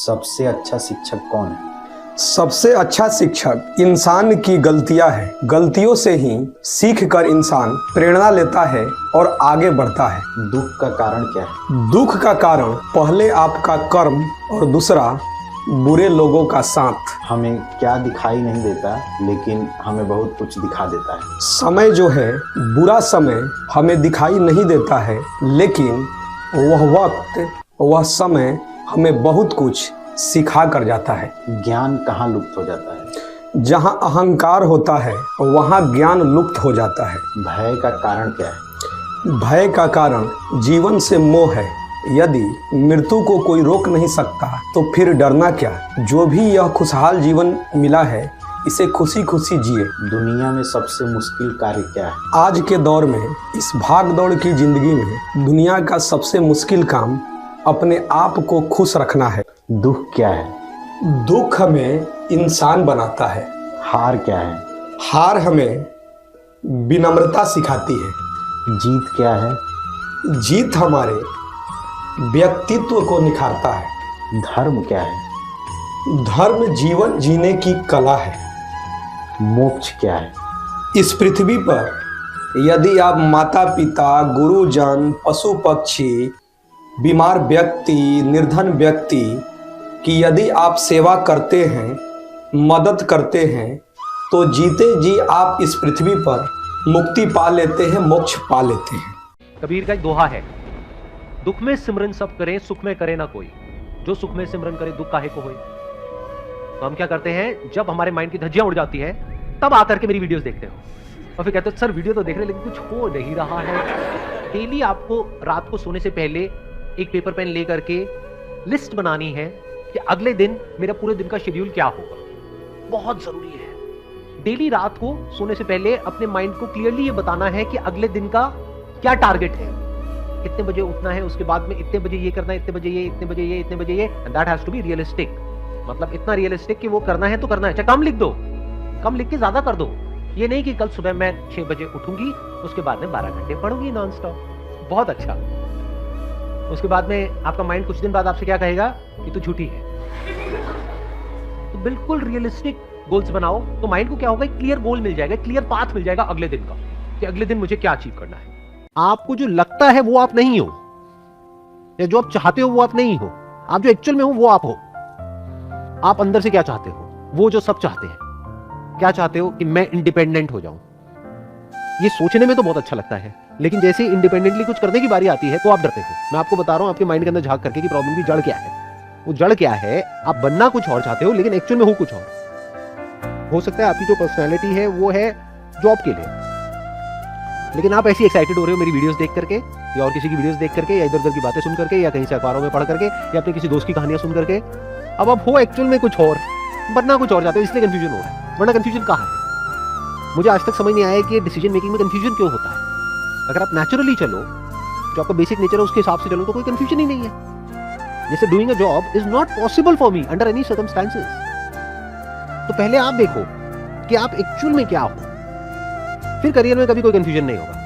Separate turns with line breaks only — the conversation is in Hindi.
सबसे अच्छा शिक्षक कौन है?
सबसे अच्छा शिक्षक इंसान की गलतियां है। गलतियों से ही सीख कर इंसान प्रेरणा लेता है और आगे बढ़ता है।
दुख का कारण क्या है?
दुख का कारण पहले आपका कर्म और दूसरा बुरे लोगों का साथ।
हमें क्या दिखाई नहीं देता लेकिन हमें बहुत कुछ दिखा देता है।
समय जो है, बुरा समय हमें दिखाई नहीं देता है, लेकिन वह वक्त, वह समय हमें बहुत कुछ सिखा कर जाता है।
ज्ञान कहाँ लुप्त हो जाता है?
जहाँ अहंकार होता है वहाँ ज्ञान लुप्त हो जाता है।
भय का कारण क्या है?
भय का कारण जीवन से मोह है। यदि मृत्यु को कोई रोक नहीं सकता तो फिर डरना क्या। जो भी यह खुशहाल जीवन मिला है इसे खुशी खुशी जिए।
दुनिया में सबसे मुश्किल कार्य क्या है?
आज के दौर में, इस भाग दौड़ की जिंदगी में दुनिया का सबसे मुश्किल काम अपने आप को खुश रखना है।
दुख क्या है?
दुख हमें इंसान बनाता है।
हार क्या है?
हार हमें विनम्रता सिखाती है।
जीत क्या है?
जीत हमारे व्यक्तित्व को निखारता है।
धर्म क्या है?
धर्म जीवन जीने की कला है।
मोक्ष क्या है?
इस पृथ्वी पर यदि आप माता पिता, गुरुजन, पशु पक्षी, बीमार व्यक्ति, निर्धन व्यक्ति की यदि आप सेवा करते हैं, मदद करते हैं, तो जीते जी आप इस पृथ्वी पर मुक्ति पा लेते हैं, मोक्ष पा लेते हैं।
कबीर का एक दोहा है, दुख में सिमरन सब करें, सुख में करे ना कोई, जो सुख में सिमरन करे दुख काहे को होए। तो हम क्या करते हैं, जब हमारे माइंड की धज्जियां उड़ जाती है तब आकर के मेरी वीडियोस देखते हो और फिर कहते हो सर वीडियो तो देख रहे लेकिन कुछ हो नहीं रहा है। डेली आपको रात को सोने से पहले एक पेपर पेन लेकर के लिस्ट बनानी है कि अगले दिन मेरा पूरे दिन का शेड्यूल क्या होगा। बहुत जरूरी है। डेली रात को सोने से पहले अपने माइंड को क्लियरली ये बताना है कि अगले दिन का क्या टारगेट है, कितने बजे उठना है, उसके बाद में इतने बजे ये करना है, इतने बजे ये, इतने बजे ये, इतने बजे ये। And that has to be realistic. मतलब इतना रियलिस्टिक कि वो करना है तो करना है, चाहे कम लिख दो, कम लिख के ज्यादा कर दो। ये नहीं कि कल सुबह मैं 6 बजे उठूंगी, उसके बाद में 12 घंटे पढ़ूंगी नॉन स्टॉप। बहुत अच्छा। उसके बाद में आपका माइंड कुछ दिन बाद आपसे क्या कहेगा कि तू झूठी है। तो बिल्कुल रियलिस्टिक गोल्स बनाओ तो माइंड को क्या होगा, क्लियर गोल मिल जाएगा, क्लियर पाथ मिल जाएगा अगले दिन का कि अगले दिन मुझे क्या अचीव करना है। आपको जो लगता है वो आप नहीं हो, या जो आप चाहते हो वो आप नहीं हो। आप जो एक्चुअल में हो वो आप हो। आप अंदर से क्या चाहते हो, वो जो सब चाहते हैं। क्या चाहते हो कि मैं इंडिपेंडेंट हो जाऊं। ये सोचने में तो बहुत अच्छा लगता है, लेकिन जैसे ही इंडिपेंडेंटली कुछ करने की बारी आती है तो आप डरते हो। मैं आपको बता रहा हूं आपके माइंड के अंदर झांक करके कि प्रॉब्लम की जड़ क्या है। वो जड़ क्या है, आप बनना कुछ और चाहते हो लेकिन एक्चुअल में हो कुछ और। हो सकता है आपकी जो पर्सनैलिटी है वो है जॉब के लिए, लेकिन आप ऐसी एक्साइटेड हो रहे हो मेरी वीडियोस देख करके, या और किसी की वीडियोस देख करके, या इधर उधर की बातें सुन करके, या कहीं से अखबारों में पढ़ करके, या अपने किसी दोस्त की कहानियां सुन करके। अब आप हो एक्चुअल में कुछ और, बनना कुछ और चाहते हो, इसलिए कंफ्यूजन हो रहा है। वरना कंफ्यूजन कहाँ है? मुझे आज तक समझ नहीं आया कि डिसीजन मेकिंग में कंफ्यूजन क्यों होता है। अगर आप नेचुरली चलो, जो आपका बेसिक नेचर है उसके हिसाब से चलो, तो कोई कंफ्यूजन ही नहीं है। जैसे doing a job is not possible for me under any circumstances. तो पहले आप देखो कि आप एक्चुअल में क्या हो, फिर करियर में कभी कोई कंफ्यूजन नहीं होगा।